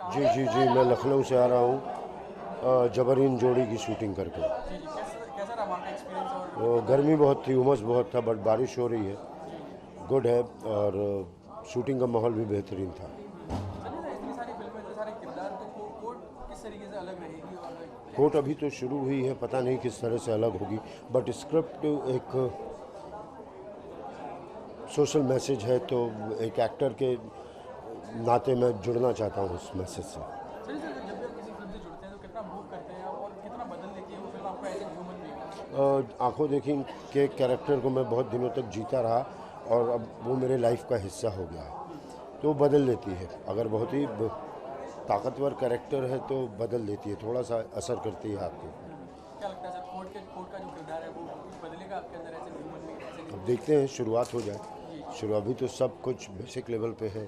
जी जी जी, मैं लखनऊ से आ रहा हूँ जबरीन जोड़ी की शूटिंग करके। जी जी, कैसा रहा वहाँ का एक्सपीरियंस और गर्मी बहुत थी, उमस बहुत था, बट बारिश हो रही है, जी जी। गुड है। और शूटिंग का माहौल भी बेहतरीन था। चलिए सर, इतनी सारी फिल्में, इतने सारे किरदार, तो कोड किस तरीके से अलग रहेगी और क्या कोर्ट अभी एक्सपेक्ट। तो शुरू हुई है, पता नहीं किस तरह से अलग होगी, बट स्क्रिप्ट एक सोशल मैसेज है, तो एक एक्टर के नाते मैं जुड़ना चाहता हूँ उस मैसेज से। चलिए सर, जब भी आप किसी फिल्म से जुड़ते हैं तो कितना मूव करते हैं आप और कितना बदल देती है वो फिल्म आपको एज ए ह्यूमन बीइंग। आंखों देखी के कैरेक्टर को मैं बहुत दिनों तक जीता रहा, और अब वो मेरे लाइफ का हिस्सा हो गया है, तो वो बदल देती है। अगर बहुत ही ताकतवर कैरेक्टर है तो बदल देती है, थोड़ा सा असर करती है आपको। क्या लगता है सर, कोड का जो किरदार है वो कुछ बदलेगा आपके अंदर as a human being, as a अब देखते हैं, शुरुआत हो जाए। जी शुरू अभी तो सब कुछ बेसिक लेवल पे है,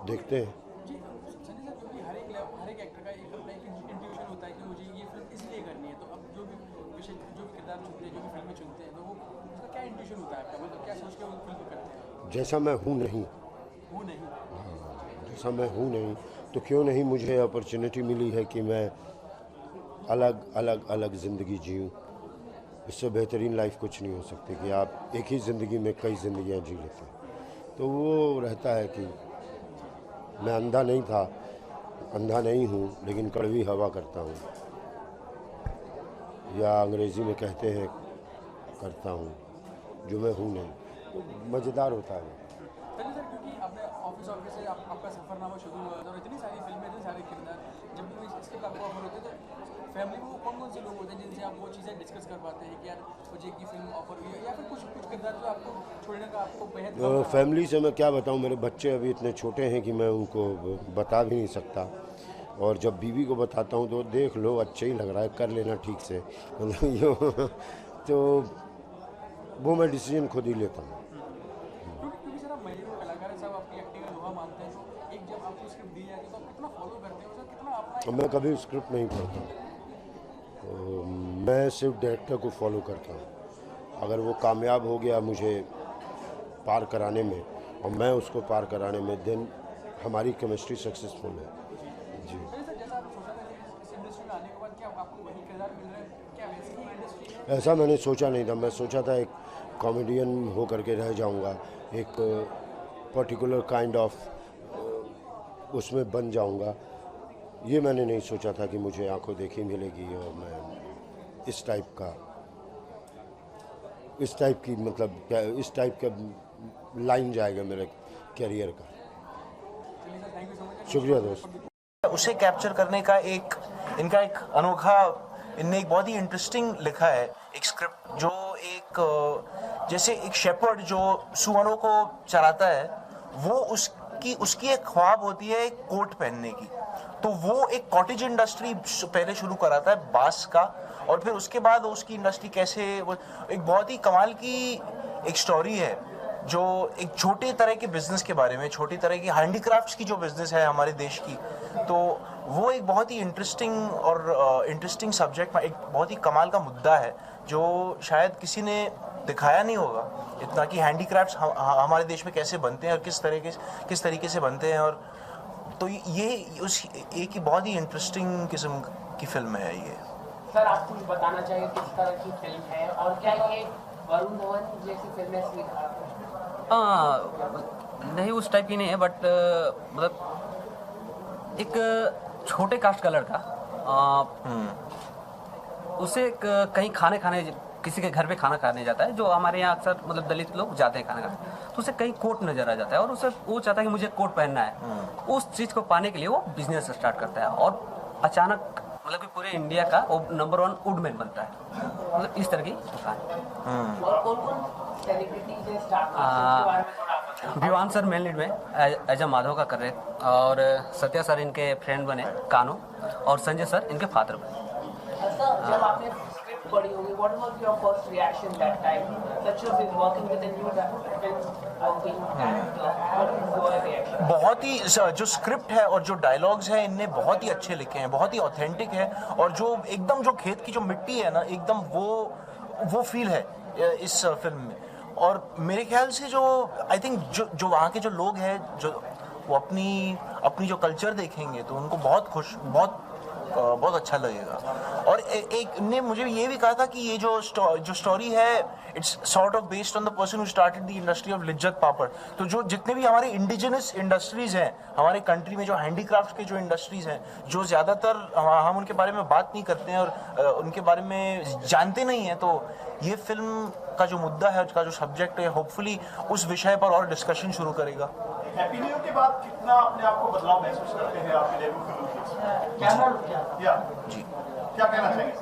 देखते हैं। जी। संजय सर, क्योंकि हर एक एक्टर का एक अपना एक इंट्यूशन होता है कि मुझे ये फिल्म इसलिए करनी है, तो अब जो भी विषय, जो भी किरदार चुनते हैं, जो भी फिल्में चुनते हैं, तो वो उसका क्या इंट्यूशन होता है आपका, मतलब क्या सोच के वो फिल्म करते हैं। जैसा मैं हूँ नहीं, वो नहीं। जैसा मैं हूँ नहीं, तो क्यों नहीं मुझे अपॉर्चुनिटी मिली है कि मैं अलग अलग अलग ज़िंदगी जीऊँ। इससे बेहतरीन लाइफ कुछ नहीं हो सकती कि आप एक ही ज़िंदगी में कई ज़िंदगियाँ जी लेते हैं। तो वो रहता है कि मैं अंधा नहीं था, अंधा नहीं हूँ, लेकिन कड़वी हवा करता हूँ, या अंग्रेज़ी में कहते हैं करता हूँ, जो मैं हूँ नहीं। तो मज़ेदार होता है। चलिए सर, क्योंकि आपने ऑफिस ऑफिस से आपका सफ़रनामा शुरू हुआ था और इतनी सारी फिल्में, इतने सारे किरदार, जब भी इसके आपको ऑफर होते हैं तो फैमिली में वो कौन कौन से लोग होते हैं जिनसे आप वो चीज़ें डिस्कस कर पाते हैं कि यार मुझे की फिल्म ऑफर हुई है, या फिर कुछ कुछ किरदार जो आपको छोड़ने का आपको बेहद गम रहा हो। फैमिली से मैं क्या बताऊं, मेरे बच्चे अभी इतने छोटे हैं कि मैं उनको बता भी नहीं सकता। और जब बीवी को बताता हूं तो देख लो, अच्छा ही लग रहा है, कर लेना ठीक से, मतलब यो तो वो मैं डिसीजन खुद ही लेता हूँ। क्योंकि क्योंकि सर आप महीनों कलाकार हैं, सब आपकी एक्टिंग का लोहा मानते हैं, तो एक जब आपको स्क्रिप्ट दी जाती है तो आप कितना फॉलो करते हो सर, कितना अपना और मैं कभी स्क्रिप्ट नहीं पढ़ता, तो मैं सिर्फ डायरेक्टर को फॉलो करता हूँ। अगर वो कामयाब हो गया मुझे पार कराने में, और मैं उसको पार कराने में, देन हमारी केमिस्ट्री सक्सेसफुल है। जी। चलिए सर, जैसा आपने सोचा था कि इस इंडस्ट्री में आने के बाद क्या आपको वही किरदार मिल रहा है, क्या वैसी ही इंडस्ट्री है। ऐसा मैंने सोचा नहीं था। मैं सोचा था एक कॉमेडियन हो करके रह जाऊंगा, एक पर्टिकुलर काइंड ऑफ उसमें बन जाऊंगा। ये मैंने नहीं सोचा था कि मुझे आंखों देखी मिलेगी और मैं इस टाइप का, इस टाइप की, मतलब क्या, इस टाइप का लाइन जाएगा मेरे करियर का। चलिए sir, thank you so much. शुक्रिया दोस्त। उसे कैप्चर करने का एक इनका एक अनोखा, इनने एक बहुत ही इंटरेस्टिंग लिखा है एक स्क्रिप्ट, जो एक जैसे एक शेपर्ड जो सुअरों को चराता है, वो उसकी उसकी एक ख्वाब होती है एक कोट पहनने की। तो वो एक कॉटेज इंडस्ट्री पहले शुरू कराता है बांस का, और फिर उसके बाद उसकी इंडस्ट्री कैसे, वो एक बहुत ही कमाल की एक स्टोरी है, जो एक छोटे तरह के बिजनेस के बारे में, छोटी तरह की हैंडीक्राफ्ट्स की जो बिजनेस है हमारे देश की। तो वो एक बहुत ही इंटरेस्टिंग सब्जेक्ट, एक बहुत ही कमाल का मुद्दा है जो शायद किसी ने दिखाया नहीं होगा इतना, कि हैंडीक्राफ्ट्स हमारे देश में कैसे बनते हैं और किस तरीके से बनते हैं। और तो ये उस एक बहुत ही इंटरेस्टिंग किस्म की फिल्म है ये। सर, आप कुछ बताना चाहिए किस तरह की फिल्म है और क्या ये वरुण धवन जैसी फिल्में नहीं उस टाइप की नहीं है, बट मतलब एक छोटे कास्ट का लड़का उसे कहीं खाने किसी के घर पे खाना खाने जाता है, जो हमारे यहाँ अक्सर मतलब दलित लोग जाते हैं खाना खाने, तो उसे कहीं कोट नजर आ जाता है और उसे वो चाहता है कि मुझे कोट पहनना है। उस चीज़ को पाने के लिए वो बिजनेस स्टार्ट करता है और अचानक मतलब कि पूरे इंडिया का वो नंबर 1 वुडमैन बनता है। मतलब इस तरह की दुकान। और कौन-कौन सेलिब्रिटीज है स्टार कास्ट, इसके बारे में थोड़ा आप बताइए। विवान सर मेन लीड में एज माधव का कर रहे, और सत्या सर इनके फ्रेंड बने कानू, और संजय सर इनके फादर बने। सर, जब आपने स्क्रिप्ट पढ़ी होगी, what was your first reaction that time, such of is working with a new film working and what is your reaction. बहुत ही जो स्क्रिप्ट है और जो डायलॉग्स हैं, इनने बहुत ही अच्छे लिखे हैं, बहुत ही ऑथेंटिक है, और जो एकदम जो खेत की जो मिट्टी है ना, एकदम वो फील है इस फिल्म में। और मेरे ख्याल से जो आई थिंक जो वहाँ के जो लोग हैं, जो वो अपनी अपनी जो कल्चर देखेंगे तो उनको बहुत अच्छा लगेगा। और एक ने मुझे ये भी कहा था कि ये जो स्टोरी है it's sort of based on the person who started the industry of Lijjat papad. तो जो जितने भी हमारे इंडिजिनस इंडस्ट्रीज हैं हमारे कंट्री में, जो हैंडीक्राफ्ट के जो इंडस्ट्रीज हैं, जो ज़्यादातर हम उनके बारे में बात नहीं करते हैं और उनके बारे में जानते नहीं हैं, तो ये फिल्म का जो मुद्दा है, उसका जो सब्जेक्ट है, होपफुली उस विषय पर और डिस्कशन शुरू करेगा। हैप्पी न्यू ईयर के बाद कितना अपने आप को बदलाव महसूस करते हैं आपके डेब्यू फिल्म जी, क्या कहना चाहेंगे?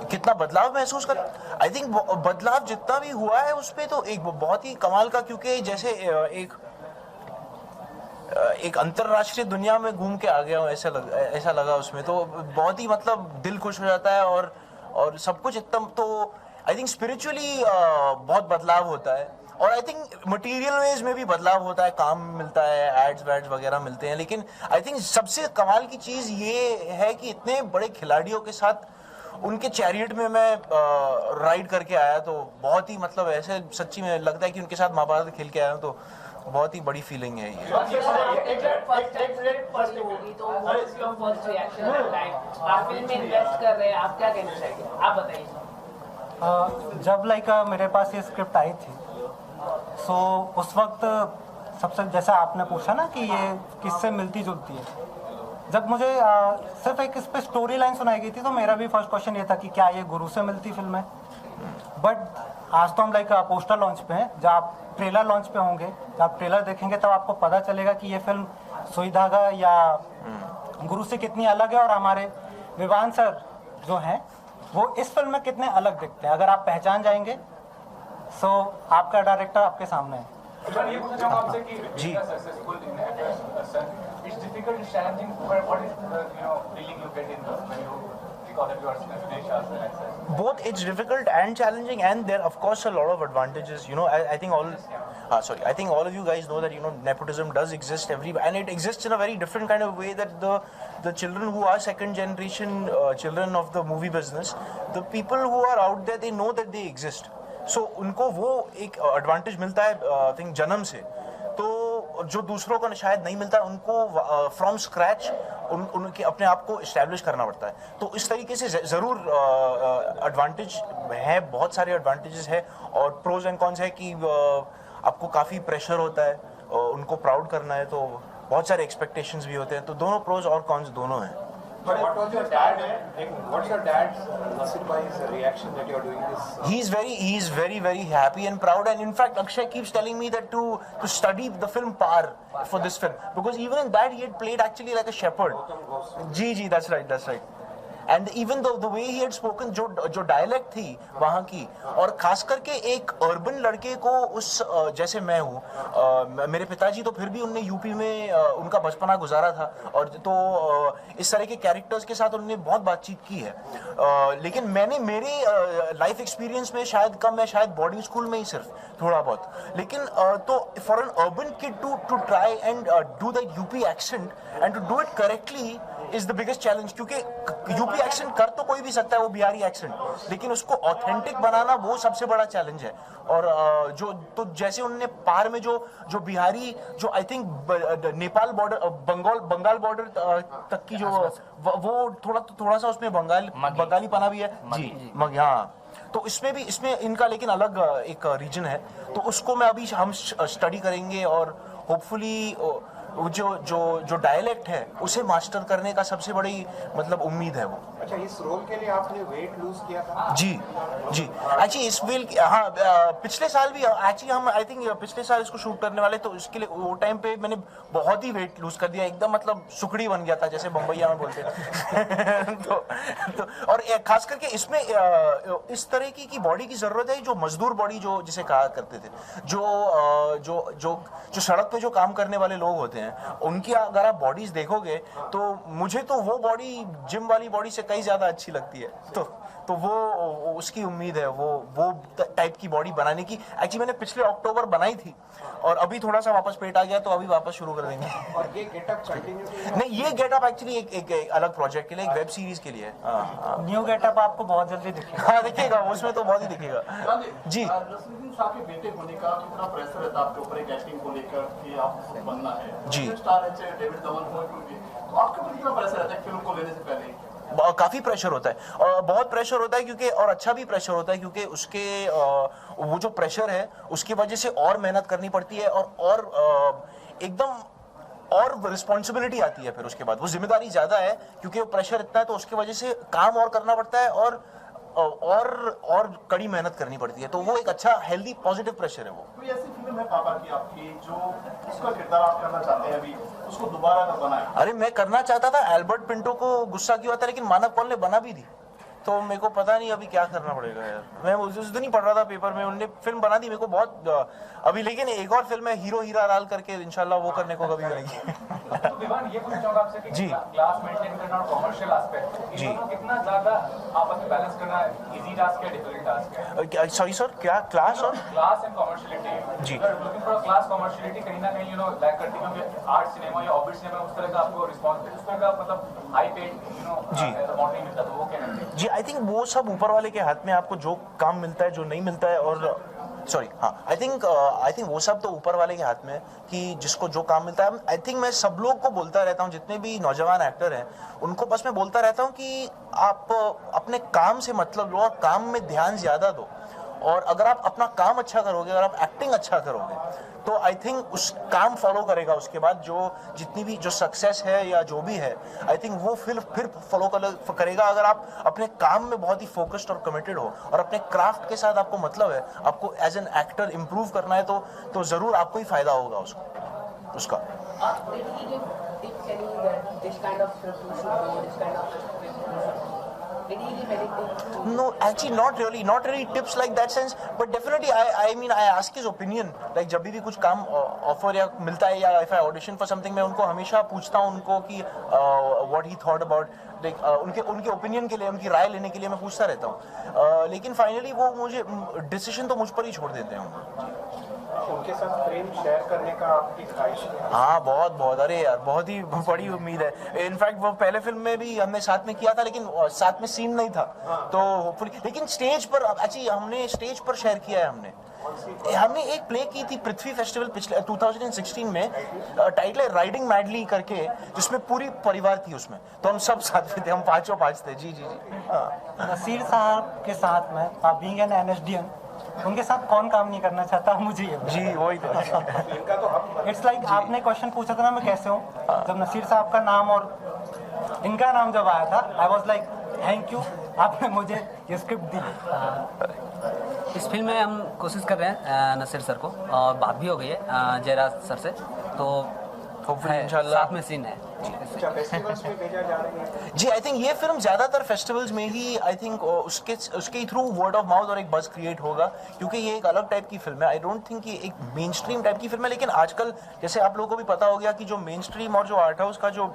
कितना बदलाव महसूस कर, आई थिंक बदलाव जितना भी हुआ है उस पर तो एक बहुत ही कमाल का, क्योंकि जैसे एक अंतरराष्ट्रीय दुनिया में घूम के आ गया हूँ ऐसा लगा उसमें, तो बहुत ही मतलब दिल खुश हो जाता है और सब कुछ एकदम, तो आई थिंक स्पिरिचुअली बहुत बदलाव होता है। और आई थिंक मटेरियल वेज में भी बदलाव होता है, काम मिलता है, एड्स वैड्स वगैरह मिलते हैं, लेकिन आई थिंक सबसे कमाल की चीज़ ये है कि इतने बड़े खिलाड़ियों के साथ उनके चैरियट में मैं राइड करके आया, तो बहुत ही मतलब ऐसे सच्ची में लगता है कि उनके साथ महाभारत खेल के आया हूँ, तो बहुत ही बड़ी फीलिंग है ये। जब मेरे पास ये स्क्रिप्ट आई थी, सो उस वक्त सबसे, जैसा आपने पूछा ना कि ये किससे मिलती जुलती है, जब मुझे सिर्फ एक इस पे स्टोरी लाइन सुनाई गई थी तो मेरा भी फर्स्ट क्वेश्चन ये था कि क्या ये गुरु से मिलती फिल्म है। बट आज तो हम पोस्टर लॉन्च पे हैं, जब आप ट्रेलर लॉन्च पे होंगे, जब आप ट्रेलर देखेंगे तब आपको पता चलेगा कि ये फिल्म सुई धागा या गुरु से कितनी अलग है, और हमारे विवान सर जो हैं वो इस फिल्म में कितने अलग दिखते हैं। अगर आप पहचान जाएंगे सो आपका डायरेक्टर आपके सामने है। ये पूछना चाहूँगा आपसे कि जी, successful it's difficult, it's challenging, but what is the feeling you get in when you because of your Dinesh as an actor? both it's difficult and challenging, and there of course a lot of advantages. I think I think all of you guys know that nepotism does exist and it exists in a very different kind of way, that the children who are second generation children of the movie business, the people who are out there, they know that they exist. So उनको वो एक advantage मिलता है I think जन्म से, तो जो दूसरों को शायद नहीं मिलता, उनको फ्रॉम स्क्रैच उनके अपने आप को इस्टेब्लिश करना पड़ता है। तो इस तरीके से ज़रूर एडवांटेज है, बहुत सारे एडवांटेजेस है, और प्रोज एंड कॉन्स है कि आपको काफ़ी प्रेशर होता है, उनको प्राउड करना है, तो बहुत सारे एक्सपेक्टेशंस भी होते हैं, तो दोनों प्रोज और कॉन्स दोनों हैं। What was your dad? What's your dad's Nasir bhai's reaction that you're doing this? He's very happy and proud, and in fact Akshay keeps telling me that to study the film Par for this film, because even in that he had played actually like a shepherd. जी, that's right. And even though the way he had spoken, जो dialect थी वहाँ की, और खास करके एक urban लड़के को उस जैसे मैं हूँ, मेरे पिताजी तो फिर भी उनने यूपी में उनका बचपना गुजारा था, और तो इस तरह के कैरेक्टर्स के साथ उन्होंने बहुत बातचीत की है, लेकिन मैंने मेरे लाइफ एक्सपीरियंस में शायद कम है, शायद बोर्डिंग स्कूल में ही सिर्फ थोड़ा बहुत, लेकिन तो for an urban kid to try and do that UP accent and to do it correctly is the biggest challenge, क्योंकि यूपी एक्सेंट कर तो कोई भी सकता है, वो बिहारी एक्सेंट, लेकिन उसको ऑथेंटिक बनाना वो सबसे बड़ा चैलेंज है। और तो जैसे उन्होंने पार में जो बिहारी, जो I think Nepal border, Bengal border तक की जो वो थोड़ा सा उसमें बंगाली पना भी है जी, हाँ, तो इसमें इनका लेकिन अलग एक रीजन है, तो उसको मैं अभी हम स्टडी करेंगे, और होपफुली जो डायलेक्ट है उसे मास्टर करने का सबसे बड़ी मतलब उम्मीद है वो। अच्छा, इस रोल के लिए आपने वेट लूज किया था? जी एक्चुअली इस फिल्म, हाँ, पिछले साल भी एक्चुअली हम आई थिंक पिछले साल इसको शूट करने वाले, तो इसके लिए वो टाइम पे मैंने बहुत ही वेट लूज कर दिया, एकदम मतलब सुखड़ी बन गया था, जैसे बम्बईया में बोलते हैं। तो और खास करके इसमें इस तरह की बॉडी की जरूरत है, जो मजदूर बॉडी जो जिसे कहा करते थे, जो सड़क पे जो काम करने वाले लोग होते हैं, उनकी अगर आप बॉडीज देखोगे तो मुझे तो वो बॉडी जिम वाली बॉडी से कहीं ज्यादा अच्छी लगती है, तो वो उसकी उम्मीद है वो टाइप की बॉडी बनाने की। एक्चुअली मैंने पिछले अक्टूबर बनाई थी, और अभी थोड़ा सा वापस पेट आ गया, तो अभी वापस शुरू कर देंगे। और ये गेटअप कंटिन्यू नहीं, ये गेटअप एक्चुअली एक अलग प्रोजेक्ट के लिए, एक वेब सीरीज के लिए। न्यू गेटअप आपको बहुत जल्दी दिखेगा। हाँ, दिखेगा, उसमें तो बहुत ही दिखेगा जी। नसीरुद्दीन साहब के बेटे होने का कितना प्रेशर रहता है आपके ऊपर, एक एक्टिंग को लेकर कि आपको बनना है? जी। स्टार है चाहे डेविड धवन हो तो आपके ऊपर कितना प्रेशर रहता है फिल्म को लेने से पहले? काफी प्रेशर होता है और बहुत प्रेशर होता है क्योंकि और अच्छा भी प्रेशर होता है क्योंकि उसके वो जो प्रेशर है उसकी वजह से और मेहनत करनी पड़ती है और एकदम और रिस्पॉन्सिबिलिटी आती है। फिर उसके बाद वो जिम्मेदारी ज्यादा है क्योंकि वो प्रेशर इतना है तो उसकी वजह से काम और करना पड़ता है और कड़ी मेहनत करनी पड़ती है। तो वो एक अच्छा हेल्दी पॉजिटिव प्रेशर है वो। कोई ऐसी फिल्म है पापा की आपकी जो उसका किरदार आप करना चाहते हैं अभी उसको दोबारा ना बनाए? अरे मैं करना चाहता था, एल्बर्ट पिंटो को गुस्सा क्यों आता है, लेकिन मानव कौल ने बना भी दी। तो मेरे को पता नहीं अभी क्या करना पड़ेगा यार। मैं उस दिन ही पढ़ रहा था पेपर में, उन्होंने फिल्म बना दी मेरे को बहुत अभी, लेकिन एक और फिल्म है हीरो हीरा लाल करके, इंशाल्लाह वो करने को कभी मिलेगी। तो विवान ये पूछना चाहूंगा आपसे कि जी। क्लास मेंटेन करना और कमर्शियल एस्पेक्ट जी। कितना ज्यादा आपस में बैलेंस करना इजी टास्क है डिफिकल्ट टास्क है? सॉरी सर, क्या क्लास और क्लास एंड कमर्शियलिटी जी। लुकिंग फॉर क्लास कमर्शियलिटी कहीं ना कहीं लैक करती है क्योंकि आर्ट सिनेमा या ऑबिट सिनेमा उस तरह का आपको रिस्पॉन्स उस तरह का मतलब हाई पेड जी। मॉडलिंग मिलता तो वो क्या करते हैं? जी, आई थिंक वो सब ऊपर वाले के हाथ में, आपको जो काम मिलता है जो नहीं मिलता है, और सॉरी हाँ आई थिंक वो सब तो ऊपर वाले के हाथ में है कि जिसको जो काम मिलता है। आई थिंक मैं सब लोग को बोलता रहता हूँ, जितने भी नौजवान एक्टर हैं उनको बस मैं बोलता रहता हूँ कि आप अपने काम से मतलब लो और काम में ध्यान ज्यादा दो, और अगर आप अपना काम अच्छा करोगे, अगर आप एक्टिंग अच्छा करोगे तो आई थिंक उस काम फॉलो करेगा उसके बाद जो जितनी भी जो सक्सेस है या जो भी है, आई थिंक वो फिर फॉलो करेगा अगर आप अपने काम में बहुत ही फोकस्ड और कमिटेड हो और अपने क्राफ्ट के साथ आपको मतलब है, आपको एज एन एक्टर इम्प्रूव करना है तो जरूर आपको ही फायदा होगा उसका। Did he give tips any that this kind of script you should do, this kind of script you should do? Did he give anything? No, actually not really tips like that sense, but definitely I mean I ask his opinion, like जब भी कुछ काम offer या मिलता है या if I audition for something, मैं उनको हमेशा पूछता हूँ उनको कि what he thought about, like उनके ओपिनियन के लिए, उनकी राय लेने के लिए मैं पूछता रहता हूँ, लेकिन फाइनली वो मुझे डिसीजन तो मुझ पर ही छोड़ देते हैं। उनके साथ फ्रेम शेयर करने का आपकी ख्वाहिश है? हाँ बहुत, अरे यार बहुत ही बड़ी उम्मीद है। इनफैक्ट वो पहले फिल्म में भी हमने साथ में किया था, लेकिन साथ में सीन नहीं था, तो होपफुली, लेकिन स्टेज पर एक्चुअली हमने स्टेज पर शेयर किया है। हमने एक प्ले की थी पृथ्वी फेस्टिवल पिछले 2016 में, टाइटल है राइडिंग मैडली करके, जिसमें पूरी परिवार थी उसमें, तो हम सब साथ में थे, हम पांचों थे। जी। नसीर साहब के साथ में बीइंग एन एनएसडीएन, उनके साथ कौन काम नहीं करना चाहता, मुझे ये जी वही तो। इनका तो हक इट्स लाइक आपने क्वेश्चन पूछा था ना मैं कैसे हूँ, जब नसीर साहब का नाम और इनका नाम जब आया था, I was like thank you, आपने मुझे ये स्क्रिप्ट दी। इस फिल्म में हम कोशिश कर रहे हैं नसीर सर को, और बात भी हो गई है जयराज सर से, तो होपफुली इंशाल्लाह साथ में सीन है। अच्छा फेस्टिवल्स में भेजा जा रहा है? जी, आई थिंक ये फिल्म ज्यादातर फेस्टिवल्स में ही, आई थिंक उसके थ्रू वर्ड ऑफ माउथ और एक बज क्रिएट होगा, क्योंकि ये एक अलग टाइप की फिल्म है। आई डोंट थिंक ये एक मेन स्ट्रीम टाइप की फिल्म है, लेकिन आजकल जैसे आप लोगों को भी पता हो गया कि जो मेन स्ट्रीम और जो आर्ट हाउस का जो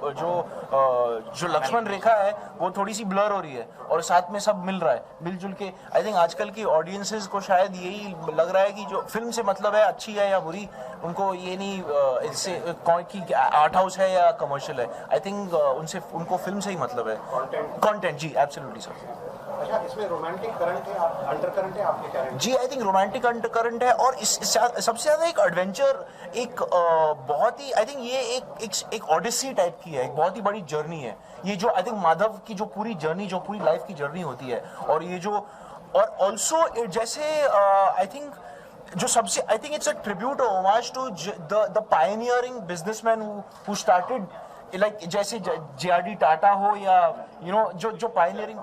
लक्ष्मण रेखा है वो थोड़ी सी ब्लर हो रही है, और साथ में सब मिल रहा है मिलजुल के। आई थिंक आजकल की ऑडियंसेस को शायद यही लग रहा है कि जो फिल्म से मतलब है, अच्छी है या बुरी, उनको ये नहीं इससे कौन की आर्ट हाउस है या कमर्शियल है। आई थिंक उनको फिल्म से ही मतलब है, कंटेंट। जी एब्सोल्युटली सर। अच्छा, इसमें रोमांटिक करंट है, अंडरकरंट है आपके कैरेक्टर? जी, आई थिंक रोमांटिक अंडरकरंट है, और सबसे ज्यादा एक एडवेंचर, एक बहुत ही, आई थिंक ये एक ऑडिसी टाइप की है, एक बहुत ही बड़ी जर्नी है ये, जो आई थिंक माधव की जो पूरी जर्नी, जो पूरी लाइफ की जर्नी होती है, और ये जो, और ऑल्सो जैसे आई थिंक जो सबसे, I think it's a tribute, homage to the pioneering businessman who started, like जैसे JRD टाटा हो, या जो pioneering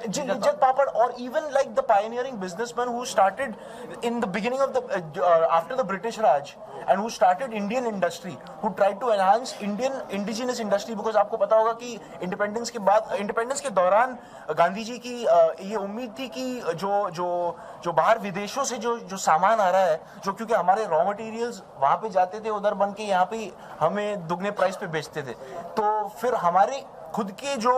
Lijjat Papad, or even like the pioneering businessman who started in the beginning of after the British Raj, and who started Indian industry, who tried to enhance indigenous industry, because आपको पता होगा कि independence के दौरान गांधी जी की ये उम्मीद थी कि जो बाहर विदेशों से जो सामान आ रहा है, जो क्योंकि हमारे रॉ मटेरियल्स वहां पे जाते थे, उधर बन के यहाँ पे हमें दुगने प्राइस पे बेचते थे, तो फिर हमारे खुद के जो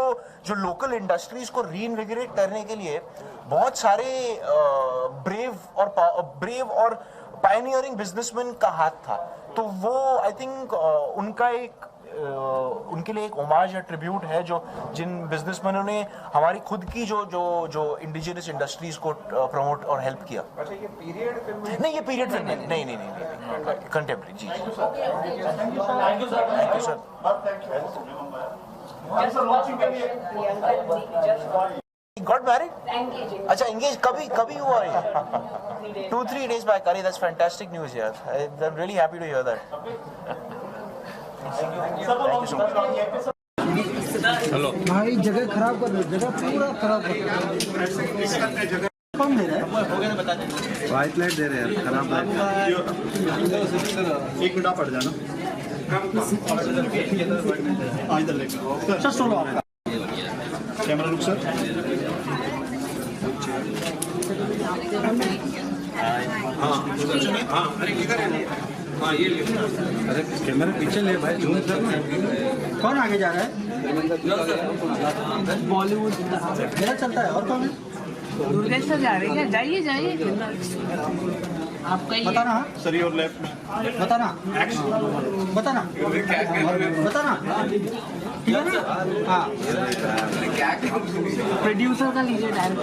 लोकल इंडस्ट्रीज को रीइन्विगरेट करने के लिए बहुत सारे ब्रेव और पायनियरिंग बिजनेसमैन का हाथ था। तो वो आई थिंक उनका एक उनके लिए एक ओमाज या ट्रिब्यूट है जो जिन बिजनेसमैनों ने हमारी खुद की जो जो जो इंडिजिनस इंडस्ट्रीज को प्रमोट और हेल्प किया। अच्छा, ये पीरियड फिल्म है? नहीं, ये पीरियड फिल्म नहीं, नहीं नहीं नहीं, कंटेम्प्रेरी। जी thank you sir. Thank you sir. Just one question, Priyanka and Nick just got got मैरिड? engaged. अच्छा, एंगेज कभी हुआ है? 2-3 days back. अरे दैट्स फैंटास्टिक न्यूज़ यार। I am really happy to hear that. Thank you so much. भाई जगह खराब कर रहे हो, जगह पूरा खराब कर रहे हो। कम दे रहा है, वाइट लाइट दे रहे हैं, खराब लाइट। 1 मिनट आप पड़ जाना। इधर लेकर सर, सोलो आपका कैमरा लुक सर। हाँ, अरे किधर है? हाँ, ये ले। अरे कैमरा पीछे ले भाई, जूम करना। कौन आगे जा रहा है? बॉलीवुड मेरा चलता है, और कौन है? दुर्गेश सर जा रहे हैं क्या? जाइए जाइए, आपका ही बताना, सर योर लेफ्ट। बताना, बताना, बताना, ठीक है ना? हाँ, प्रोड्यूसर का लीजिए डायरेक्ट।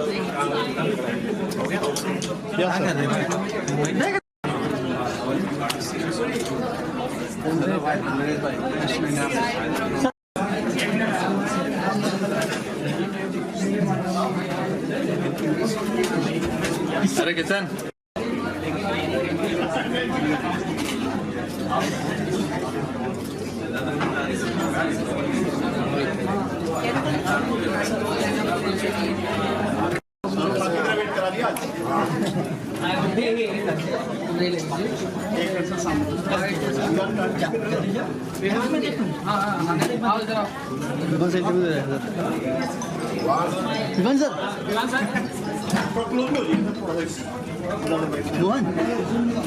अरे किशन, करा दिया। विवान सर, मोहन,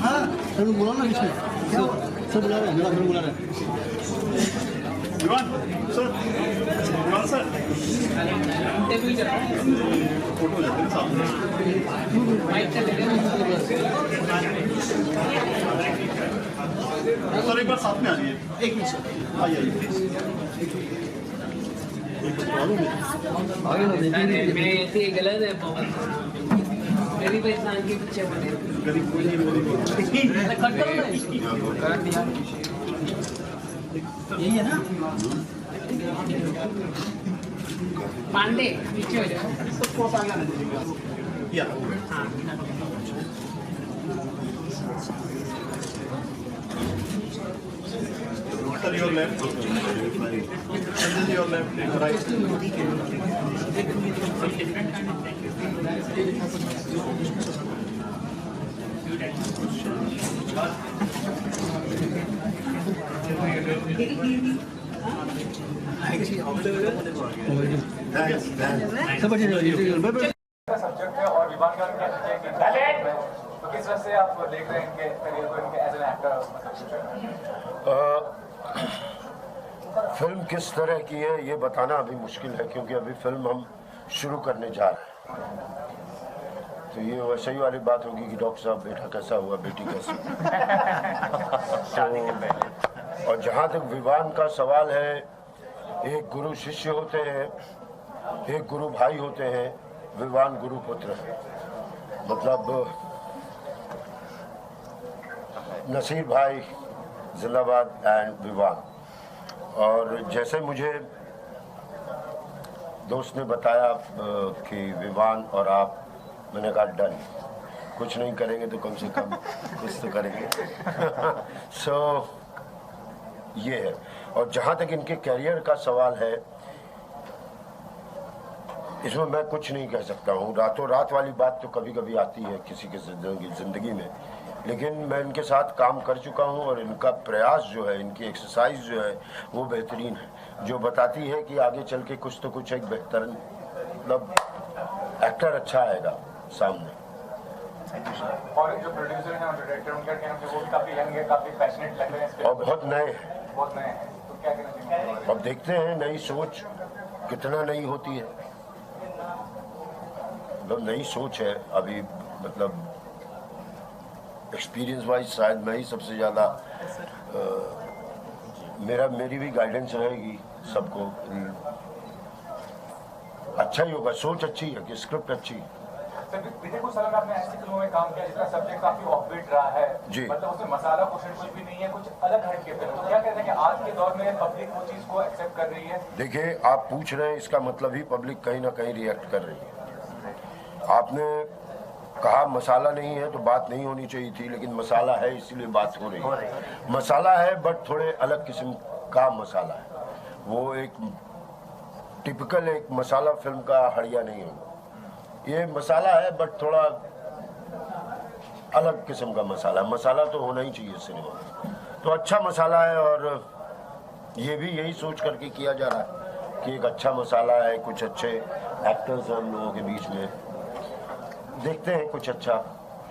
हाँ सर बुला ना बीच में, सर बुला रहे हैं, मेरा बुला रहे हैं। सर, सर फोटो लेते हैं सामने। सर एक बार साथ में आ जाइए। एक मिनट सर, आइए प्लीज। गलत है पवन, गरीब इंसान के पीछे बने। गरीब कोई नहीं, यही है ना? पांडे पीछे हो जाओ। या sir your left, your left, right. Subject है और विभाग का क्या है कि तो किस तरह से आप देख रहे हैं इनके करियर को, इनके एज एन एक्टर फिल्म किस तरह की है ये बताना अभी मुश्किल है, क्योंकि अभी फिल्म हम शुरू करने जा रहे हैं। तो ये वैसे ही वाली बात होगी कि डॉक्टर साहब बेटा कैसा हुआ, बेटी कैसी। तो और जहाँ तक विवान का सवाल है, एक गुरु शिष्य होते हैं, एक गुरु भाई होते हैं, विवान गुरु पुत्र है। मतलब नसीर भाई जिंदाबाद एंड विवान। और जैसे मुझे दोस्त ने बताया कि विवान और आप, मैंने कहा डन, कुछ नहीं करेंगे तो कम से कम कुछ तो करेंगे। सो ये है। और जहाँ तक इनके कैरियर का सवाल है, इसमें मैं कुछ नहीं कह सकता हूँ। रातों रात वाली बात तो कभी कभी आती है किसी के ज़िंदगी में, लेकिन मैं इनके साथ काम कर चुका हूँ और इनका प्रयास जो है, इनकी एक्सरसाइज जो है वो बेहतरीन है, जो बताती है कि आगे चल के कुछ तो कुछ एक बेहतर मतलब एक्टर अच्छा आएगा सामने। और जो प्रोड्यूसर हैं और डायरेक्टर उनका कहना है वो भी काफी यंग है, काफी पैशनेट लग रहे हैं, और बहुत नए हैं, बहुत नए हैं। तो क्या कहना चाहिए? अब देखते हैं नई सोच कितना नई होती है। मतलब नई सोच है अभी, मतलब एक्सपीरियंस वाइज शायद मैं ही सबसे ज़्यादा मेरी भी गाइडेंस रहेगी सबको। अच्छा ही होगा, सोच अच्छी है कि स्क्रिप्ट अच्छी है। सर, बीते कुछ सालों में आपने ऐसी फिल्मों में काम किया जिसका सब्जेक्ट काफी ऑफबीट रहा है जी। मतलब उसमें मसाला क्वेश्चन कुछ भी नहीं है, कुछ अलग हट के फिल्म। तो क्या कहते हैं कि आज के दौर में पब्लिक वो चीज को एक्सेप्ट कर रही है? देखिए, आप पूछ रहे हैं, इसका मतलब ही पब्लिक कहीं ना कहीं रिएक्ट कर रही है। आपने कहा मसाला नहीं है तो बात नहीं होनी चाहिए थी, लेकिन मसाला है इसीलिए बात हो रही है। मसाला है बट थोड़े अलग किस्म का मसाला है। वो एक टिपिकल एक मसाला फिल्म का हड़िया नहीं होगा। ये मसाला है बट थोड़ा अलग किस्म का मसाला। मसाला तो होना ही चाहिए सिनेमा में, तो अच्छा मसाला है। और ये भी यही सोच करके किया जा रहा है कि एक अच्छा मसाला है, कुछ अच्छे एक्टर्स हैं हम लोगों के बीच में, देखते हैं कुछ अच्छा।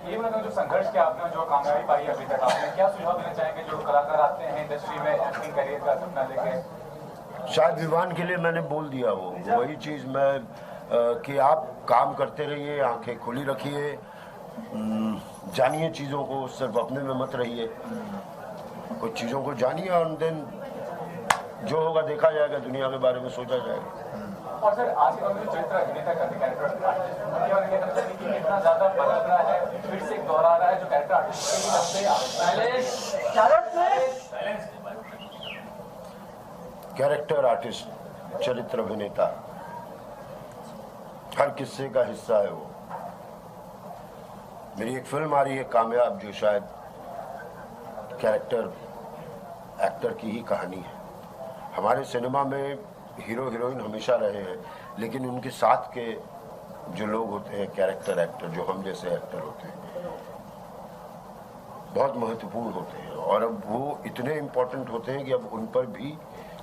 ये मतलब जो संघर्ष किया आपने, जो कामयाबी पाई है अभी तक, आपने क्या सुझाव देना चाहेंगे जो कलाकार आते हैं इंडस्ट्री में एक्टिंग करियर का सपना लेके? शायद विवान के लिए मैंने बोल दिया वो वही चीज़ मैं कि आप काम करते रहिए, आंखें खुली रखिए, जानिए चीज़ों को, सिर्फ अपने में मत रहिए, कुछ चीज़ों को जानिए और देन जो होगा देखा जाएगा, दुनिया के बारे में सोचा जाएगा। और सर, आज के दौर में जो चरित्र अभिनेता करते कैरेक्टर इतना ज्यादा बदल रहा है, फिर से दोहरा रहा है जो कैरेक्टर कैरेक्टर आर्टिस्ट, चरित्र अभिनेता हर किस्से का हिस्सा है वो। मेरी एक फिल्म आ रही है कामयाब, जो शायद कैरेक्टर एक्टर की ही कहानी है। हमारे सिनेमा में हीरो हीरोइन हमेशा रहे हैं, लेकिन उनके साथ के जो लोग होते हैं कैरेक्टर एक्टर, जो हम जैसे एक्टर होते हैं, बहुत महत्वपूर्ण होते हैं। और अब वो इतने इम्पोर्टेंट होते हैं कि अब उन पर भी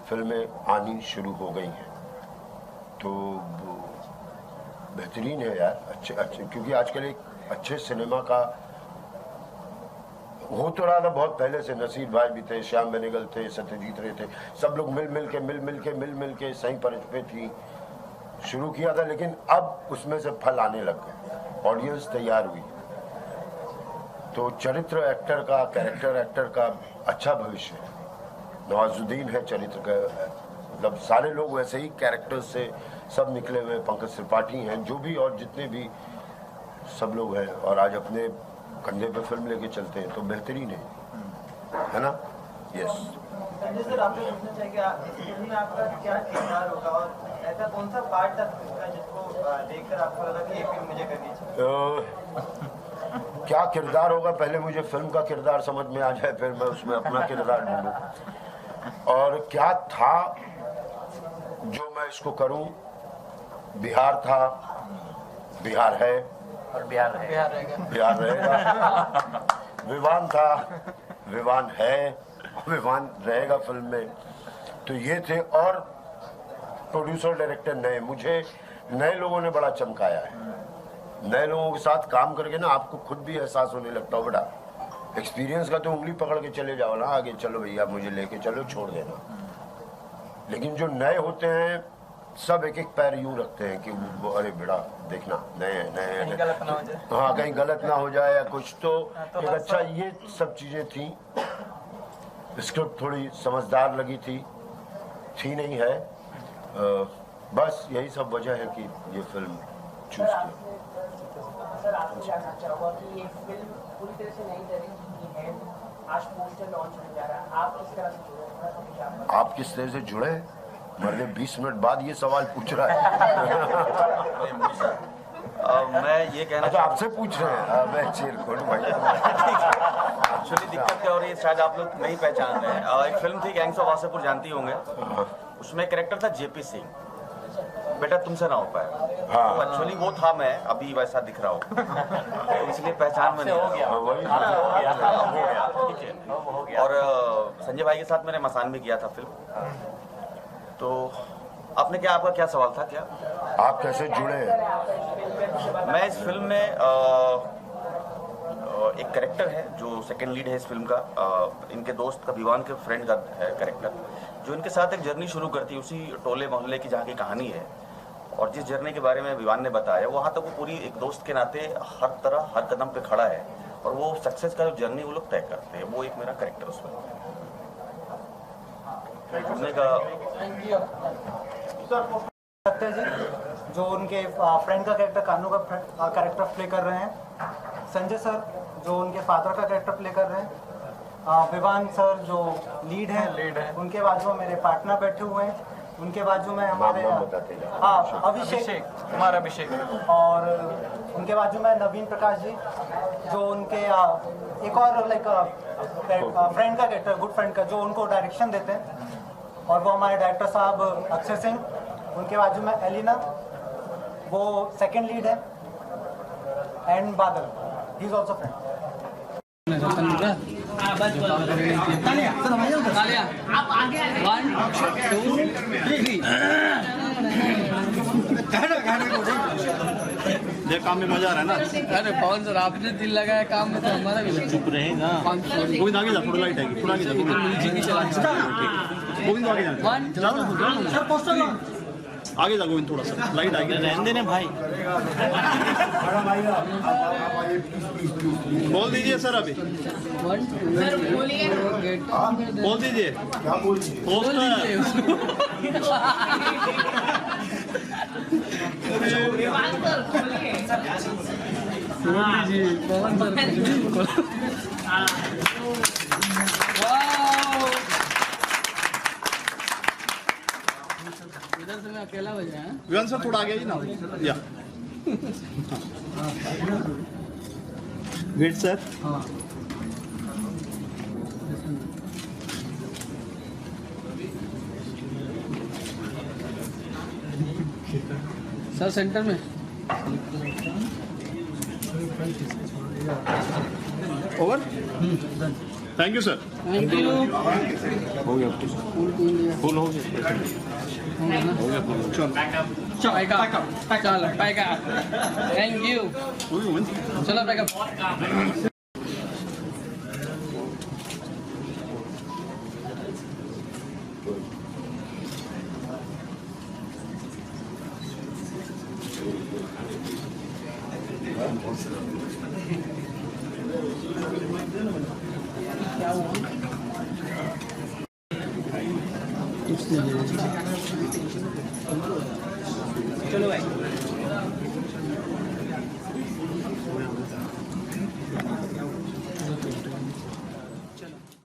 फिल्में आनी शुरू हो गई हैं। तो बेहतरीन है यार, अच्छे क्योंकि आजकल एक अच्छे सिनेमा का हो तो रहा था बहुत पहले से। नसीर भाई भी थे, श्याम बेनेगल थे, सत्यजीत रे थे, सब लोग मिल के सही पर पे थी, शुरू किया था। लेकिन अब उसमें से फल आने लग गए, ऑडियंस तैयार हुई। तो चरित्र एक्टर का, कैरेक्टर एक्टर का अच्छा भविष्य है। नवाजुद्दीन है चरित्र का, मतलब सारे लोग वैसे ही कैरेक्टर से सब निकले हुए, पंकज त्रिपाठी हैं, जो भी और जितने भी सब लोग हैं, और आज अपने कंधे पे फिल्म लेके चलते हैं, तो बेहतरीन है ना? यस। संजय सर, आपसे पूछना चाहिए इस फिल्म में आपका क्या किरदार होगा और ऐसा कौन सा पार्ट था फिल्म जिसको देखकर आपको लगा कि ये फिल्म मुझे करनी चाहिए? क्या किरदार होगा, पहले मुझे फिल्म का किरदार समझ में आ जाए, फिर मैं उसमें अपना किरदार ढूंढूं। और क्या था जो मैं इसको करूं? बिहार था, बिहार है और बिहार रहेगा। बिहार रहेगा। विवान था, विवान है, विवान रहेगा फिल्म में। तो ये थे। और प्रोड्यूसर डायरेक्टर नए, मुझे नए लोगों ने बड़ा चमकाया है। नए लोगों के साथ काम करके ना आपको खुद भी एहसास होने लगता हो, बेटा एक्सपीरियंस का तो उंगली पकड़ के चले जाओ ना, आगे चलो भैया मुझे लेके चलो, छोड़ देना। लेकिन जो नए होते हैं सब एक एक पैर यूं रखते हैं कि वो अरे बेटा देखना नए हैं, हाँ कहीं गलत ना हो जाए या कुछ। तो एक अच्छा ये सब चीजें थी। स्क्रिप्ट थोड़ी समझदार लगी थी नहीं है। बस यही सब वजह है कि ये फिल्म चूज की। सर, आपसे जानना चाहूँगा कि ये फिल्म पूरी तरह से नई तरीके की है, आज पोस्टर लॉन्च होने जा रहा है, आप किस तरह से जुड़े? आप किस तरह से जुड़े? मरने 20 मिनट बाद ये सवाल पूछ रहा है। मैं ये कहना अच्छा आपसे पूछ रहे हैं? मैं चिरकुट भाई। एक्चुअली दिक्कत क्या हो रही है, शायद आप लोग नहीं पहचान रहे हैं। एक फिल्म थी गैंग्स ऑफ वासेपुर, जानती होंगे, उसमें कैरेक्टर था जेपी सिंह, बेटा तुमसे ना हो पाए। हाँ। तो एक्चुअली वो था मैं, अभी वैसा दिख रहा हूँ, तो इसलिए पहचान में नहीं हो गया। ठीक है। और संजय भाई के साथ मैंने मसान भी किया था फिल्म। तो आपने क्या, आपका क्या सवाल था? क्या आप कैसे जुड़े? मैं इस फिल्म में एक कैरेक्टर है जो सेकंड लीड है इस फिल्म का, इनके दोस्त का, विवान के फ्रेंड का है कैरेक्टर, जो इनके साथ एक जर्नी शुरू करती है उसी टोले मोहल्ले की जहाँ की कहानी है। और जिस जर्नी के बारे में विवान ने बताया, वहाँ तक वो पूरी एक दोस्त के नाते हर तरह हर कदम पे खड़ा है, और वो सक्सेस का जो जर्नी वो लोग तय करते हैं। वो एक मेरा कैरेक्टर उसमें। जुड़ने का सत्य जी जो उनके फ्रेंड का कैरेक्टर कानू का कैरेक्टर प्ले कर रहे हैं, संजय सर जो उनके फादर का कैरेक्टर प्ले कर रहे हैं, विवान सर जो लीड है, उनके बाजू में मेरे पार्टनर बैठे हुए हैं, उनके बाजू में हमारे अभिषेक कुमार अभिषेक, और उनके बाजू में नवीन प्रकाश जी जो उनके एक और लाइक फ्रेंड का कैरेक्टर, गुड फ्रेंड का, जो उनको डायरेक्शन देते हैं, और वो हमारे डायरेक्टर साहब अक्षय सिंह, उनके बाजू में एलिना वो सेकंड लीड है, एंड बादल ही इज आल्सो फ्रेंड। आप आगे 1 2 3 देख काम में मजा आ रहा है ना। अरे पवन सर आपने दिल लगाया काम में तो हमारा भी चुप रहेगा। गोविंद आगे जा, थोड़ा लाइट आएगी, थोड़ा आगे जा। गोविंद आगे जा, आगे जा गोविंद, थोड़ा सा लाइट आएगी, रहने देने भाई। बोल दीजिए सर अभी, बोल दीजिए इधर से मैं अकेला बजा है। विवान सर थोड़ा आगे ना, या वेट सर। सर सेंटर में over, thank you sir. Thank you. हो गया फुल हो गया, चलो चलो पैकअप, थैंक यू, चलो पैकअप। चलो भाई।